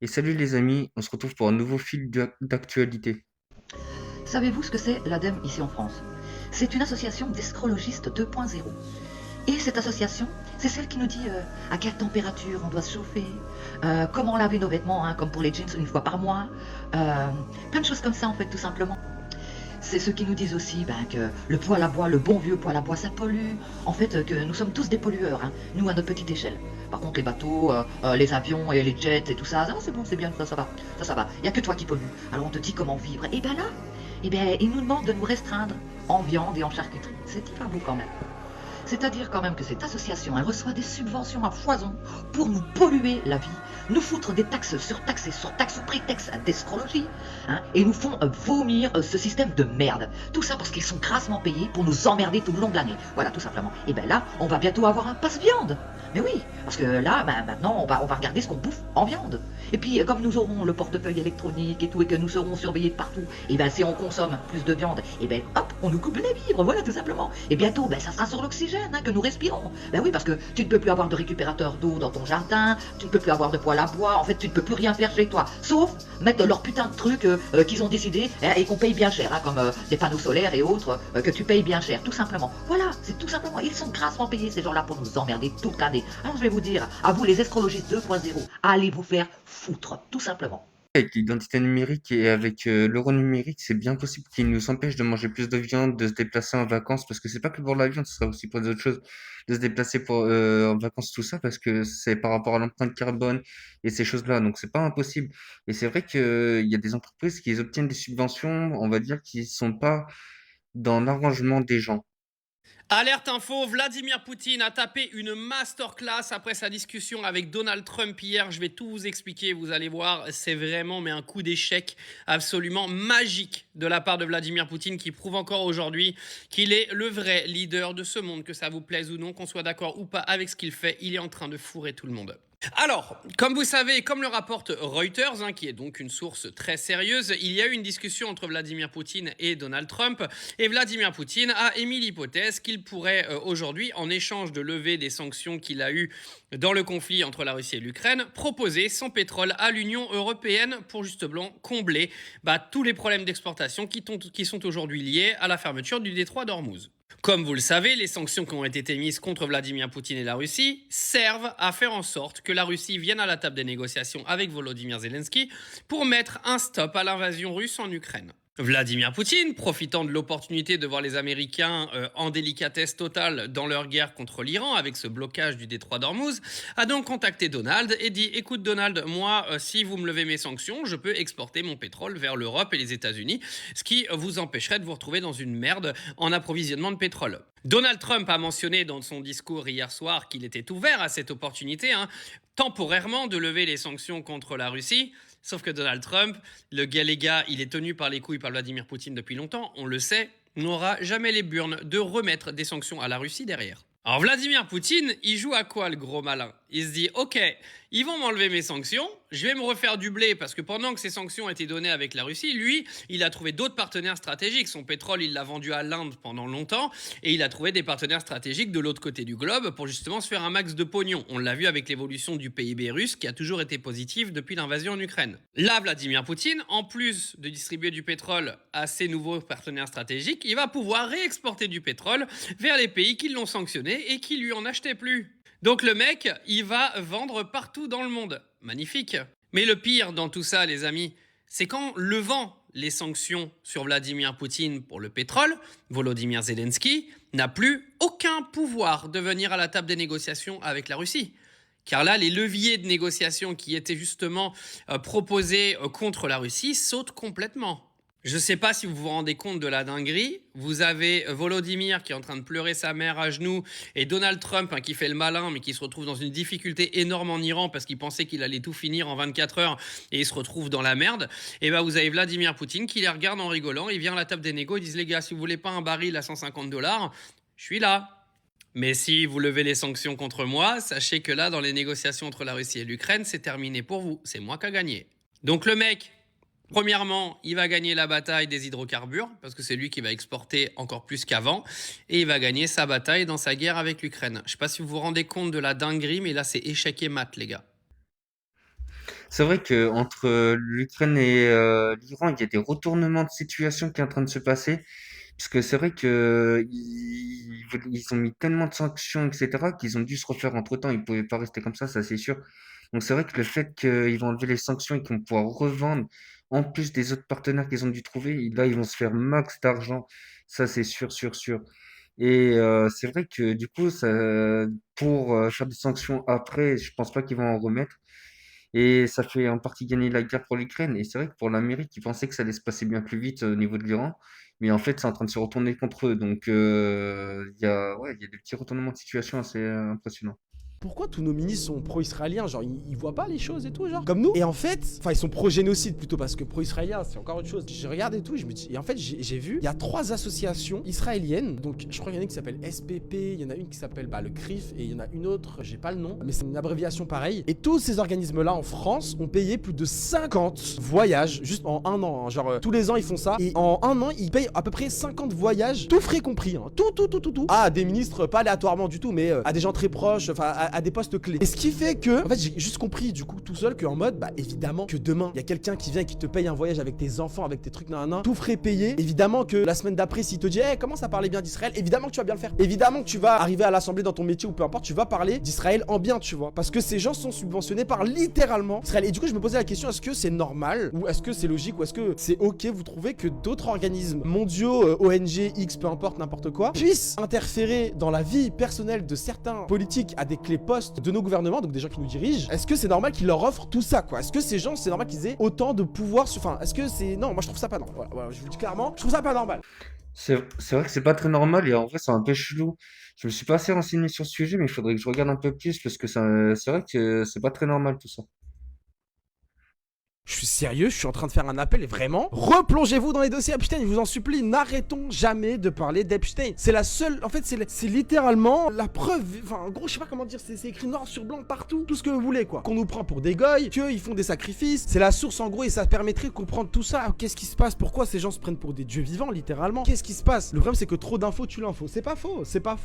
Et salut les amis, on se retrouve pour un nouveau fil d'actualité. Savez-vous ce que c'est l'ADEME ici en France? C'est une association d'escrologistes 2.0. Et cette association, c'est celle qui nous dit à quelle température on doit se chauffer, comment laver nos vêtements, hein, comme pour les jeans une fois par mois, euh, plein de choses comme ça en fait tout simplement. C'est ceux qui nous disent aussi que le poêle à bois, le bon vieux poêle à bois, ça pollue. En fait, que nous sommes tous des pollueurs, hein, nous à notre petite échelle. Par contre, les bateaux, les avions et les jets et tout ça, ça c'est bon, c'est bien, ça va, ça va. Il n'y a que toi qui pollue. Alors on te dit comment vivre. Et ben là, ils nous demandent de nous restreindre en viande et en charcuterie. C'est pas beau quand même. C'est-à-dire quand même que cette association, elle reçoit des subventions à foison pour nous polluer la vie, nous foutre des taxes sur taxes et sur taxes sous prétexte d'escrologie, hein, et nous font vomir ce système de merde. Tout ça parce qu'ils sont grassement payés pour nous emmerder tout le long de l'année. Voilà, tout simplement. Et ben là, on va bientôt avoir un passe-viande. Mais oui, parce que là, maintenant, on va regarder ce qu'on bouffe en viande. Et puis, comme nous aurons le portefeuille électronique et tout, et que nous serons surveillés de partout, et ben si on consomme plus de viande, et ben hop, on nous coupe les vivres, voilà tout simplement. Et bientôt, ben ça sera sur l'oxygène, hein, que nous respirons. Ben oui, parce que tu ne peux plus avoir de récupérateur d'eau dans ton jardin, tu ne peux plus avoir de poêle à bois, en fait, tu ne peux plus rien faire chez toi, sauf mettre leur putain de trucs qu'ils ont décidé hein, et qu'on paye bien cher, hein, comme des panneaux solaires et autres, que tu payes bien cher, tout simplement. Voilà, c'est tout simplement, ils sont grassement payés ces gens-là pour nous emmerder toute l'année. Alors je vais vous dire, à vous les astrologistes 2.0, allez vous faire foutre, tout simplement. Avec l'identité numérique et avec l'euro numérique, c'est bien possible qu'il nous empêche de manger plus de viande, de se déplacer en vacances, parce que c'est pas que pour la viande, ce sera aussi pour d'autres choses, de se déplacer en vacances, tout ça, parce que c'est par rapport à l'empreinte carbone et ces choses-là. Donc c'est pas impossible. Et c'est vrai qu'il y a des entreprises qui obtiennent des subventions, on va dire, qui sont pas dans l'arrangement des gens. Alerte info, Vladimir Poutine a tapé une masterclass après sa discussion avec Donald Trump hier. Je vais tout vous expliquer, vous allez voir, c'est vraiment un coup d'échec absolument magique de la part de Vladimir Poutine qui prouve encore aujourd'hui qu'il est le vrai leader de ce monde, que ça vous plaise ou non, qu'on soit d'accord ou pas avec ce qu'il fait, il est en train de fourrer tout le monde. Alors, comme vous savez, comme le rapporte Reuters, qui est donc une source très sérieuse, il y a eu une discussion entre Vladimir Poutine et Donald Trump, et Vladimir Poutine a émis l'hypothèse qu'il pourrait aujourd'hui, en échange de lever des sanctions qu'il a eues dans le conflit entre la Russie et l'Ukraine, proposer son pétrole à l'Union européenne pour justement combler tous les problèmes d'exportation qui sont aujourd'hui liés à la fermeture du détroit d'Ormuz. Comme vous le savez, les sanctions qui ont été émises contre Vladimir Poutine et la Russie servent à faire en sorte que la Russie vienne à la table des négociations avec Volodymyr Zelensky pour mettre un stop à l'invasion russe en Ukraine. Vladimir Poutine, profitant de l'opportunité de voir les Américains en délicatesse totale dans leur guerre contre l'Iran avec ce blocage du détroit d'Ormuz, a donc contacté Donald et dit écoute Donald, moi si vous me levez mes sanctions, je peux exporter mon pétrole vers l'Europe et les États-Unis, ce qui vous empêcherait de vous retrouver dans une merde en approvisionnement de pétrole. Donald Trump a mentionné dans son discours hier soir qu'il était ouvert à cette opportunité, temporairement de lever les sanctions contre la Russie. Sauf que Donald Trump, les gars, il est tenu par les couilles par Vladimir Poutine depuis longtemps, on le sait, n'aura jamais les burnes de remettre des sanctions à la Russie derrière. Alors Vladimir Poutine, il joue à quoi le gros malin? Il se dit, ok, ils vont m'enlever mes sanctions, je vais me refaire du blé parce que pendant que ces sanctions étaient données avec la Russie, lui, il a trouvé d'autres partenaires stratégiques. Son pétrole, il l'a vendu à l'Inde pendant longtemps et il a trouvé des partenaires stratégiques de l'autre côté du globe pour justement se faire un max de pognon. On l'a vu avec l'évolution du PIB russe qui a toujours été positive depuis l'invasion en Ukraine. Là, Vladimir Poutine, en plus de distribuer du pétrole à ses nouveaux partenaires stratégiques, il va pouvoir réexporter du pétrole vers les pays qui l'ont sanctionné et qui lui en achetaient plus. Donc le mec, il va vendre partout dans le monde. Magnifique. Mais le pire dans tout ça, les amis, c'est qu'en levant les sanctions sur Vladimir Poutine pour le pétrole, Volodymyr Zelensky n'a plus aucun pouvoir de venir à la table des négociations avec la Russie. Car là, les leviers de négociation qui étaient justement proposés contre la Russie sautent complètement. Je ne sais pas si vous vous rendez compte de la dinguerie. Vous avez Volodymyr qui est en train de pleurer sa mère à genoux et Donald Trump qui fait le malin mais qui se retrouve dans une difficulté énorme en Iran parce qu'il pensait qu'il allait tout finir en 24 heures et il se retrouve dans la merde. Et vous avez Vladimir Poutine qui les regarde en rigolant. Il vient à la table des négos. Ils disent les gars, si vous voulez pas un baril à 150 $, je suis là. Mais si vous levez les sanctions contre moi, sachez que là, dans les négociations entre la Russie et l'Ukraine, c'est terminé pour vous. C'est moi qui a gagné. Donc le mec, premièrement, il va gagner la bataille des hydrocarbures, parce que c'est lui qui va exporter encore plus qu'avant, et il va gagner sa bataille dans sa guerre avec l'Ukraine. Je sais pas si vous vous rendez compte de la dinguerie, mais là c'est échec et mat, les gars. C'est vrai que entre l'Ukraine et l'Iran, il y a des retournements de situation qui est en train de se passer. Parce que c'est vrai que ils ont mis tellement de sanctions, etc., qu'ils ont dû se refaire entre-temps. Ils pouvaient pas rester comme ça c'est sûr. Donc c'est vrai que le fait qu'ils vont enlever les sanctions et qu'ils vont pouvoir revendre, en plus des autres partenaires qu'ils ont dû trouver, là, ils vont se faire max d'argent. Ça, c'est sûr, sûr, sûr. Et c'est vrai que du coup, pour faire des sanctions après, je pense pas qu'ils vont en remettre. Et ça fait en partie gagner la guerre pour l'Ukraine. Et c'est vrai que pour l'Amérique, ils pensaient que ça allait se passer bien plus vite au niveau de l'Iran. Mais en fait, c'est en train de se retourner contre eux. Donc, il y a des petits retournements de situation assez impressionnants. Pourquoi tous nos ministres sont pro-israéliens? Genre, ils voient pas les choses et tout, genre. Comme nous. Et en fait, enfin, ils sont pro-génocide plutôt, parce que pro-israélien, c'est encore autre chose. Je regarde et tout, je me dis. Et en fait, j'ai vu, il y a 3 associations israéliennes. Donc, je crois qu'il y en a une qui s'appelle SPP, il y en a une qui s'appelle le CRIF, et il y en a une autre, j'ai pas le nom, mais c'est une abréviation pareille. Et tous ces organismes-là en France ont payé plus de 50 voyages juste en un an. Hein. Genre, tous les ans, ils font ça. Et en un an, ils payent à peu près 50 voyages, tout frais compris. Hein. Tout. À des ministres, pas aléatoirement du tout, mais à des gens très proches, enfin, à des postes clés. Et ce qui fait que, en fait, j'ai juste compris du coup tout seul qu'en mode, bah évidemment que demain, il y a quelqu'un qui vient et qui te paye un voyage avec tes enfants, avec tes trucs, nan, tout frais payé. Évidemment que la semaine d'après, s'il te dit, hey, comment ça parlait bien d'Israël, évidemment que tu vas bien le faire. Évidemment que tu vas arriver à l'assemblée dans ton métier ou peu importe, tu vas parler d'Israël en bien, tu vois. Parce que ces gens sont subventionnés par littéralement Israël. Et du coup, je me posais la question, est-ce que c'est normal ou est-ce que c'est logique ou est-ce que c'est ok, vous trouvez que d'autres organismes mondiaux, ONG, X, peu importe, n'importe quoi, puissent interférer dans la vie personnelle de certains politiques à des clés postes de nos gouvernements, donc des gens qui nous dirigent? Est-ce que c'est normal qu'ils leur offrent tout ça, quoi? Est-ce que ces gens, c'est normal qu'ils aient autant de pouvoir enfin, est-ce que c'est... Non, moi je trouve ça pas normal. Voilà, je vous le dis clairement, je trouve ça pas normal. C'est vrai que c'est pas très normal et en vrai, c'est un peu chelou. Je me suis pas assez renseigné sur ce sujet, mais il faudrait que je regarde un peu plus parce que c'est vrai que c'est pas très normal tout ça. Je suis sérieux, je suis en train de faire un appel et vraiment, replongez-vous dans les dossiers Epstein, je vous en supplie, n'arrêtons jamais de parler d'Epstein. C'est la seule, en fait, c'est littéralement la preuve, enfin, en gros, je sais pas comment dire, c'est écrit noir sur blanc partout, tout ce que vous voulez, quoi. Qu'on nous prend pour des goys, qu'ils font des sacrifices, c'est la source en gros et ça permettrait de comprendre tout ça. Qu'est-ce qui se passe? Pourquoi ces gens se prennent pour des dieux vivants, littéralement? Qu'est-ce qui se passe? Le problème, c'est que trop d'infos tue l'info. C'est pas faux,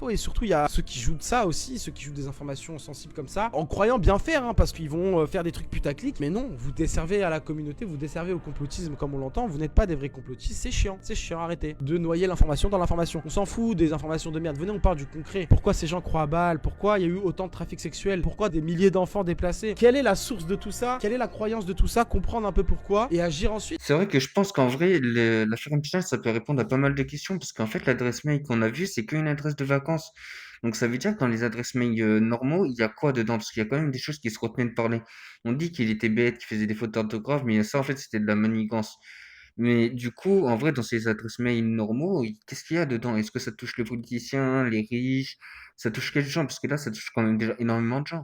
et surtout, il y a ceux qui jouent de ça aussi, ceux qui jouent des informations sensibles comme ça, en croyant bien faire, hein, parce qu'ils vont faire des trucs putaclic, mais non, vous desservez à la communauté, vous desservez au complotisme comme on l'entend, vous n'êtes pas des vrais complotistes, c'est chiant, arrêtez de noyer l'information dans l'information. On s'en fout des informations de merde, venez on parle du concret. Pourquoi ces gens croient à Baal? Pourquoi il y a eu autant de trafic sexuel? Pourquoi des milliers d'enfants déplacés? Quelle est la source de tout ça? Quelle est la croyance de tout ça? Comprendre un peu pourquoi et agir ensuite. C'est vrai que je pense qu'en vrai, l'affaire Epstein, ça peut répondre à pas mal de questions parce qu'en fait, l'adresse mail qu'on a vue, c'est qu'une adresse de vacances. Donc ça veut dire que dans les adresses mail normaux, il y a quoi dedans? Parce qu'il y a quand même des choses qui se retenaient de parler. On dit qu'il était bête, qu'il faisait des fautes d'orthographe, mais ça, en fait, c'était de la manigance. Mais du coup, en vrai, dans ces adresses mail normaux, qu'est-ce qu'il y a dedans? Est-ce que ça touche les politiciens, les riches? Ça touche quels gens? Parce que là, ça touche quand même déjà énormément de gens.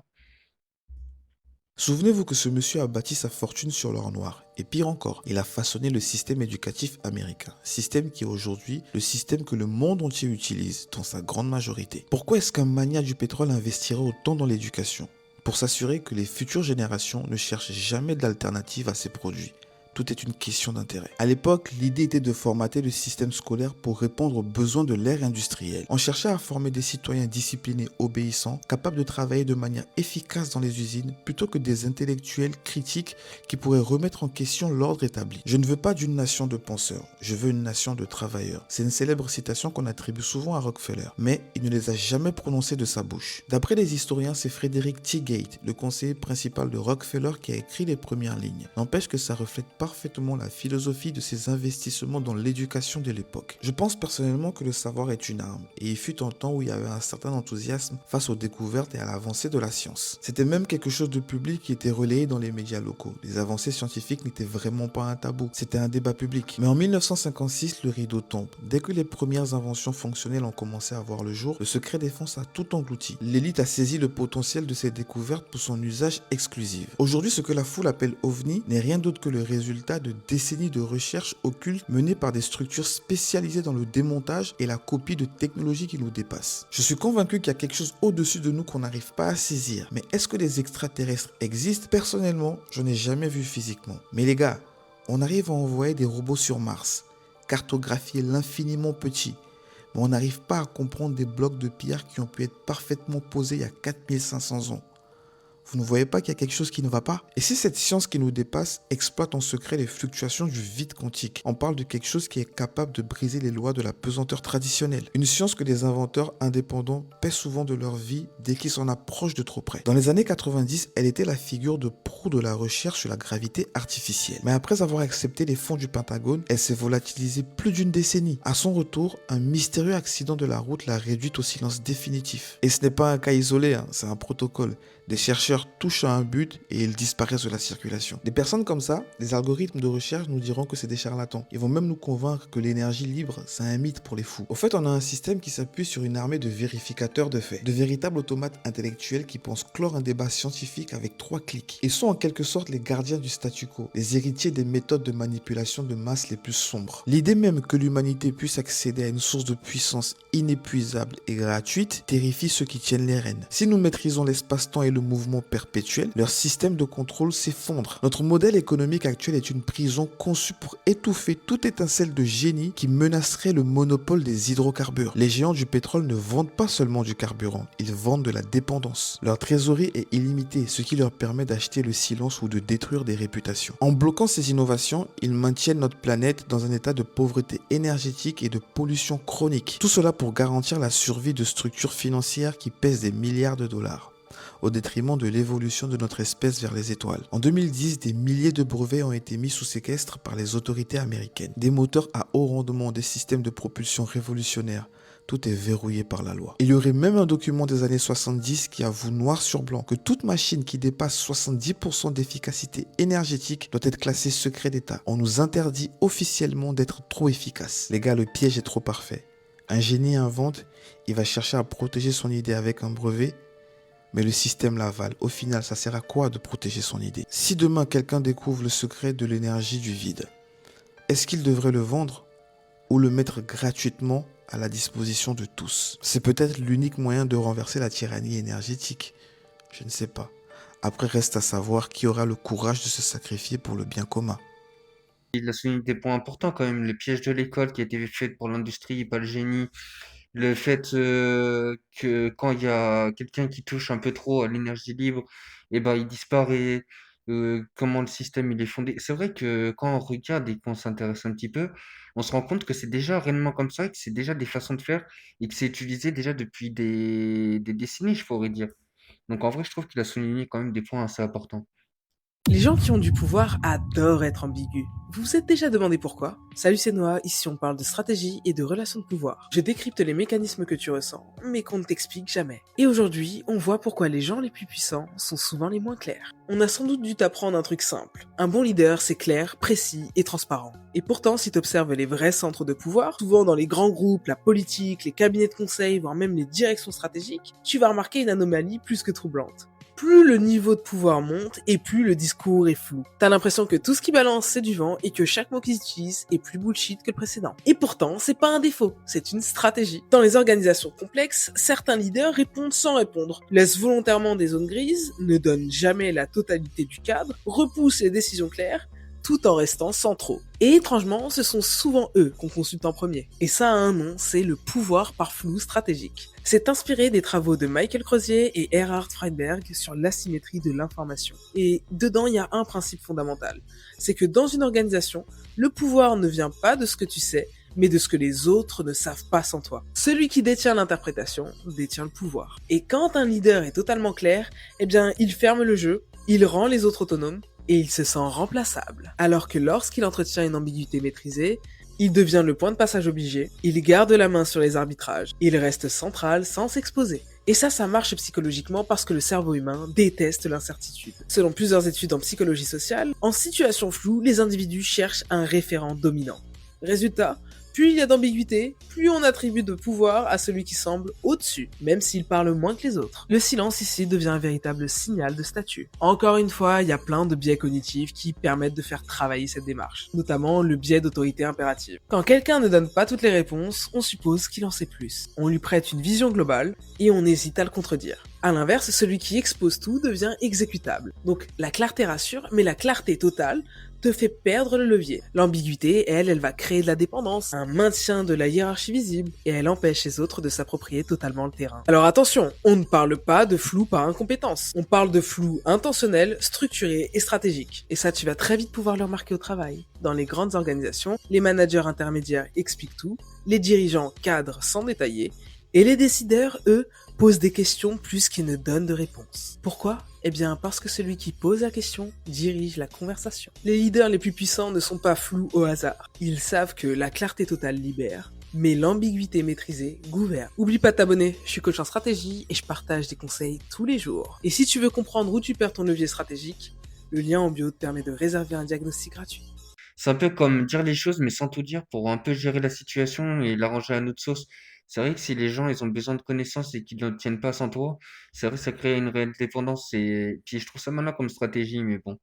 Souvenez-vous que ce monsieur a bâti sa fortune sur l'or noir. Et pire encore, il a façonné le système éducatif américain. Système qui est aujourd'hui le système que le monde entier utilise, dans sa grande majorité. Pourquoi est-ce qu'un magnat du pétrole investirait autant dans l'éducation? Pour s'assurer que les futures générations ne cherchent jamais d'alternative à ces produits. Tout est une question d'intérêt. À l'époque, l'idée était de formater le système scolaire pour répondre aux besoins de l'ère industrielle. On cherchait à former des citoyens disciplinés, obéissants, capables de travailler de manière efficace dans les usines, plutôt que des intellectuels critiques qui pourraient remettre en question l'ordre établi. Je ne veux pas d'une nation de penseurs, je veux une nation de travailleurs. C'est une célèbre citation qu'on attribue souvent à Rockefeller, mais il ne les a jamais prononcées de sa bouche. D'après les historiens, c'est Frederick T. Gate, le conseiller principal de Rockefeller, qui a écrit les premières lignes. N'empêche que ça reflète parfaitement la philosophie de ses investissements dans l'éducation de l'époque. Je pense personnellement que le savoir est une arme, et il fut un temps où il y avait un certain enthousiasme face aux découvertes et à l'avancée de la science. C'était même quelque chose de public qui était relayé dans les médias locaux. Les avancées scientifiques n'étaient vraiment pas un tabou, c'était un débat public. Mais en 1956, le rideau tombe. Dès que les premières inventions fonctionnelles ont commencé à voir le jour, le secret défense a tout englouti. L'élite a saisi le potentiel de ces découvertes pour son usage exclusif. Aujourd'hui, ce que la foule appelle OVNI n'est rien d'autre que le résultat de décennies de recherches occultes menées par des structures spécialisées dans le démontage et la copie de technologies qui nous dépassent. Je suis convaincu qu'il y a quelque chose au-dessus de nous qu'on n'arrive pas à saisir. Mais est-ce que des extraterrestres existent? Personnellement, je n'ai jamais vu physiquement. Mais les gars, on arrive à envoyer des robots sur Mars, cartographier l'infiniment petit, mais on n'arrive pas à comprendre des blocs de pierre qui ont pu être parfaitement posés il y a 4500 ans. Vous ne voyez pas qu'il y a quelque chose qui ne va pas? Et si cette science qui nous dépasse exploite en secret les fluctuations du vide quantique? On parle de quelque chose qui est capable de briser les lois de la pesanteur traditionnelle. Une science que des inventeurs indépendants paient souvent de leur vie dès qu'ils s'en approchent de trop près. Dans les années 90, elle était la figure de proue de la recherche sur la gravité artificielle. Mais après avoir accepté les fonds du Pentagone, elle s'est volatilisée plus d'une décennie. À son retour, un mystérieux accident de la route l'a réduite au silence définitif. Et ce n'est pas un cas isolé, c'est un protocole. Des chercheurs touchent à un but et ils disparaissent de la circulation. Des personnes comme ça, les algorithmes de recherche nous diront que c'est des charlatans. Ils vont même nous convaincre que l'énergie libre, c'est un mythe pour les fous. Au fait, on a un système qui s'appuie sur une armée de vérificateurs de faits. De véritables automates intellectuels qui pensent clore un débat scientifique avec 3 clics. Ils sont en quelque sorte les gardiens du statu quo, les héritiers des méthodes de manipulation de masse les plus sombres. L'idée même que l'humanité puisse accéder à une source de puissance inépuisable et gratuite terrifie ceux qui tiennent les rênes. Si nous maîtrisons l'espace-temps et le mouvement perpétuel, leur système de contrôle s'effondre. Notre modèle économique actuel est une prison conçue pour étouffer toute étincelle de génie qui menacerait le monopole des hydrocarbures. Les géants du pétrole ne vendent pas seulement du carburant, ils vendent de la dépendance. Leur trésorerie est illimitée, ce qui leur permet d'acheter le silence ou de détruire des réputations. En bloquant ces innovations, ils maintiennent notre planète dans un état de pauvreté énergétique et de pollution chronique. Tout cela pour garantir la survie de structures financières qui pèsent des milliards de dollars, au détriment de l'évolution de notre espèce vers les étoiles. En 2010, des milliers de brevets ont été mis sous séquestre par les autorités américaines. Des moteurs à haut rendement, des systèmes de propulsion révolutionnaires. Tout est verrouillé par la loi. Il y aurait même un document des années 70 qui avoue noir sur blanc que toute machine qui dépasse 70% d'efficacité énergétique doit être classée secret d'État. On nous interdit officiellement d'être trop efficace. Les gars, le piège est trop parfait. Un génie invente, il va chercher à protéger son idée avec un brevet, mais le système l'avale. Au final, ça sert à quoi de protéger son idée? Si demain quelqu'un découvre le secret de l'énergie du vide, est-ce qu'il devrait le vendre ou le mettre gratuitement à la disposition de tous? C'est peut-être l'unique moyen de renverser la tyrannie énergétique. Je ne sais pas. Après, reste à savoir qui aura le courage de se sacrifier pour le bien commun. Il a souligné des points importants quand même, le piège de l'école qui a été fait pour l'industrie, pas le génie. Le fait que quand il y a quelqu'un qui touche un peu trop à l'énergie libre, et ben il disparaît. Comment le système il est fondé. C'est vrai que quand on regarde et qu'on s'intéresse un petit peu, on se rend compte que c'est déjà réellement comme ça, et que c'est déjà des façons de faire et que c'est utilisé déjà depuis des décennies, je pourrais dire. Donc en vrai, je trouve qu'il a souligné quand même des points assez importants. Les gens qui ont du pouvoir adorent être ambigus. Vous vous êtes déjà demandé pourquoi? Salut, c'est Noah, ici on parle de stratégie et de relations de pouvoir. Je décrypte les mécanismes que tu ressens, mais qu'on ne t'explique jamais. Et aujourd'hui, on voit pourquoi les gens les plus puissants sont souvent les moins clairs. On a sans doute dû t'apprendre un truc simple. Un bon leader, c'est clair, précis et transparent. Et pourtant, si t'observes les vrais centres de pouvoir, souvent dans les grands groupes, la politique, les cabinets de conseil, voire même les directions stratégiques, tu vas remarquer une anomalie plus que troublante. Plus le niveau de pouvoir monte et plus le discours est flou. T'as l'impression que tout ce qui balance c'est du vent et que chaque mot qu'ils utilisent est plus bullshit que le précédent. Et pourtant, c'est pas un défaut, c'est une stratégie. Dans les organisations complexes, certains leaders répondent sans répondre, laissent volontairement des zones grises, ne donnent jamais la totalité du cadre, repoussent les décisions claires, tout en restant centraux. Et étrangement, ce sont souvent eux qu'on consulte en premier. Et ça a un nom, c'est le pouvoir par flou stratégique. C'est inspiré des travaux de Michael Crozier et Erhard Friedberg sur l'asymétrie de l'information. Et dedans, il y a un principe fondamental. C'est que dans une organisation, le pouvoir ne vient pas de ce que tu sais, mais de ce que les autres ne savent pas sans toi. Celui qui détient l'interprétation détient le pouvoir. Et quand un leader est totalement clair, eh bien, il ferme le jeu, il rend les autres autonomes, et il se sent remplaçable. Alors que lorsqu'il entretient une ambiguïté maîtrisée, il devient le point de passage obligé, il garde la main sur les arbitrages, il reste central sans s'exposer. Et ça marche psychologiquement parce que le cerveau humain déteste l'incertitude. Selon plusieurs études en psychologie sociale, en situation floue, les individus cherchent un référent dominant. Résultat, plus il y a d'ambiguïté, plus on attribue de pouvoir à celui qui semble au-dessus, même s'il parle moins que les autres. Le silence ici devient un véritable signal de statut. Encore une fois, il y a plein de biais cognitifs qui permettent de faire travailler cette démarche, notamment le biais d'autorité impérative. Quand quelqu'un ne donne pas toutes les réponses, on suppose qu'il en sait plus. On lui prête une vision globale et on hésite à le contredire. À l'inverse, celui qui expose tout devient exécutable. Donc la clarté rassure, mais la clarté totale te fait perdre le levier. L'ambiguïté, elle va créer de la dépendance, un maintien de la hiérarchie visible, et elle empêche les autres de s'approprier totalement le terrain. Alors attention, on ne parle pas de flou par incompétence. On parle de flou intentionnel, structuré et stratégique. Et ça, tu vas très vite pouvoir le remarquer au travail. Dans les grandes organisations, les managers intermédiaires expliquent tout, les dirigeants cadrent sans détailler, et les décideurs, eux, posent des questions plus qu'ils ne donnent de réponses. Pourquoi ? Eh bien parce que celui qui pose la question dirige la conversation. Les leaders les plus puissants ne sont pas flous au hasard. Ils savent que la clarté totale libère, mais l'ambiguïté maîtrisée gouverne. Oublie pas de t'abonner, je suis coach en stratégie et je partage des conseils tous les jours. Et si tu veux comprendre où tu perds ton levier stratégique, le lien en bio te permet de réserver un diagnostic gratuit. C'est un peu comme dire les choses, mais sans tout dire pour un peu gérer la situation et l'arranger à notre sauce. C'est vrai que si les gens, ils ont besoin de connaissances et qu'ils ne l'obtiennent pas sans toi, c'est vrai que ça crée une réelle dépendance et puis je trouve ça malin comme stratégie, mais bon.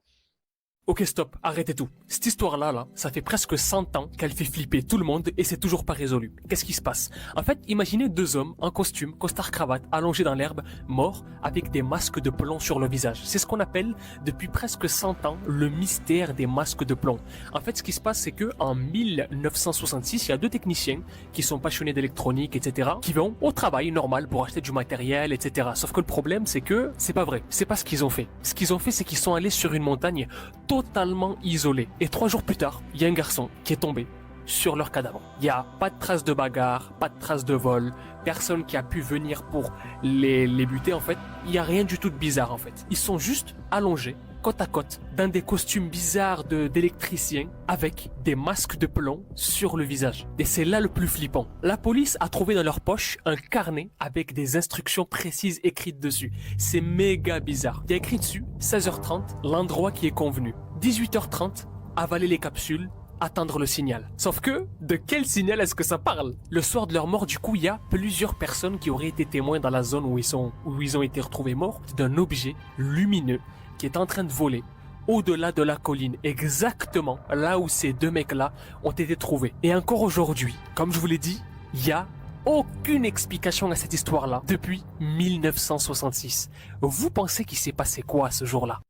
Ok, stop, arrêtez tout. Cette histoire-là, ça fait presque 100 ans qu'elle fait flipper tout le monde et c'est toujours pas résolu. Qu'est-ce qui se passe? En fait, imaginez deux hommes en costume, costard-cravate, allongés dans l'herbe, morts, avec des masques de plomb sur le visage. C'est ce qu'on appelle, depuis presque 100 ans, le mystère des masques de plomb. En fait, ce qui se passe, c'est que en 1966, il y a deux techniciens qui sont passionnés d'électronique, etc., qui vont au travail normal pour acheter du matériel, etc. Sauf que le problème, c'est que c'est pas vrai. C'est pas ce qu'ils ont fait. Ce qu'ils ont fait, c'est qu'ils sont allés sur une montagne totalement isolé. Et 3 jours plus tard, il y a un garçon qui est tombé sur leur cadavre. Il n'y a pas de traces de bagarre, pas de traces de vol, personne qui a pu venir pour les buter en fait. Il n'y a rien du tout de bizarre en fait. Ils sont juste allongés côte à côte dans des costumes bizarres d'électriciens avec des masques de plomb sur le visage. Et c'est là le plus flippant. La police a trouvé dans leur poche un carnet avec des instructions précises écrites dessus. C'est méga bizarre. Il y a écrit dessus 16h30, l'endroit qui est convenu. 18h30, avaler les capsules, attendre le signal. Sauf que, de quel signal est-ce que ça parle? Le soir de leur mort, du coup, il y a plusieurs personnes qui auraient été témoins dans la zone où ils ont été retrouvés morts d'un objet lumineux qui est en train de voler au-delà de la colline, exactement là où ces deux mecs-là ont été trouvés. Et encore aujourd'hui, comme je vous l'ai dit, il y a aucune explication à cette histoire-là depuis 1966. Vous pensez qu'il s'est passé quoi ce jour-là?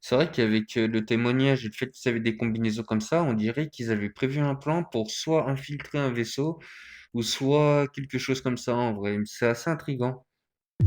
C'est vrai qu'avec le témoignage et le fait qu'ils avaient des combinaisons comme ça, on dirait qu'ils avaient prévu un plan pour soit infiltrer un vaisseau ou soit quelque chose comme ça en vrai. C'est assez intriguant.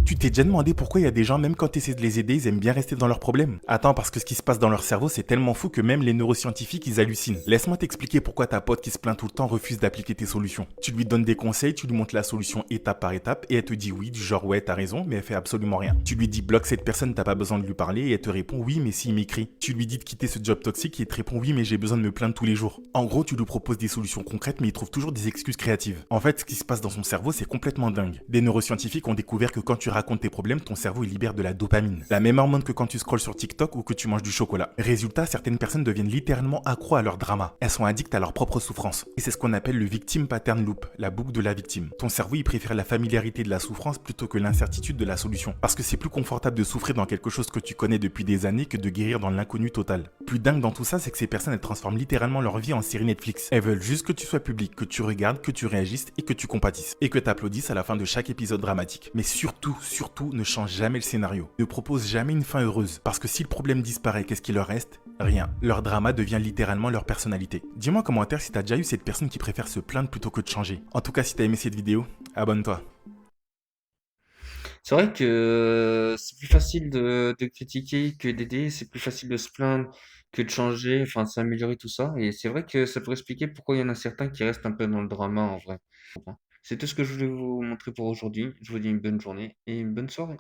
Tu t'es déjà demandé pourquoi il y a des gens, même quand tu essaies de les aider, ils aiment bien rester dans leurs problèmes? Attends, parce que ce qui se passe dans leur cerveau, c'est tellement fou que même les neuroscientifiques, ils hallucinent. Laisse-moi t'expliquer pourquoi ta pote qui se plaint tout le temps refuse d'appliquer tes solutions. Tu lui donnes des conseils, tu lui montres la solution étape par étape, et elle te dit oui, du genre ouais, t'as raison, mais elle fait absolument rien. Tu lui dis bloque cette personne, t'as pas besoin de lui parler, et elle te répond oui, mais s'il m'écrit. Tu lui dis de quitter ce job toxique, et elle te répond oui, mais j'ai besoin de me plaindre tous les jours. En gros, tu lui proposes des solutions concrètes, mais il trouve toujours des excuses créatives. En fait, ce qui se passe dans son cerveau, c'est complètement dingue. Des neuroscientifiques ont découvert que quand tu racontes tes problèmes, ton cerveau il libère de la dopamine. La même hormone que quand tu scrolles sur TikTok ou que tu manges du chocolat. Résultat, certaines personnes deviennent littéralement accros à leur drama. Elles sont addictes à leur propre souffrance. Et c'est ce qu'on appelle le victim pattern loop, la boucle de la victime. Ton cerveau il préfère la familiarité de la souffrance plutôt que l'incertitude de la solution. Parce que c'est plus confortable de souffrir dans quelque chose que tu connais depuis des années que de guérir dans l'inconnu total. Plus dingue dans tout ça, c'est que ces personnes elles transforment littéralement leur vie en série Netflix. Elles veulent juste que tu sois public, que tu regardes, que tu réagisses et que tu compatisses. Et que tu applaudisses à la fin de chaque épisode dramatique. Mais surtout, ne change jamais le scénario. Ne propose jamais une fin heureuse. Parce que si le problème disparaît, qu'est-ce qui leur reste? Rien. Leur drama devient littéralement leur personnalité. Dis-moi en commentaire si t'as déjà eu cette personne qui préfère se plaindre plutôt que de changer. En tout cas, si t'as aimé cette vidéo, abonne-toi. C'est vrai que c'est plus facile de critiquer que d'aider, c'est plus facile de se plaindre que de changer, enfin de s'améliorer tout ça. Et c'est vrai que ça pourrait expliquer pourquoi il y en a certains qui restent un peu dans le drama en vrai. C'est tout ce que je voulais vous montrer pour aujourd'hui. Je vous dis une bonne journée et une bonne soirée.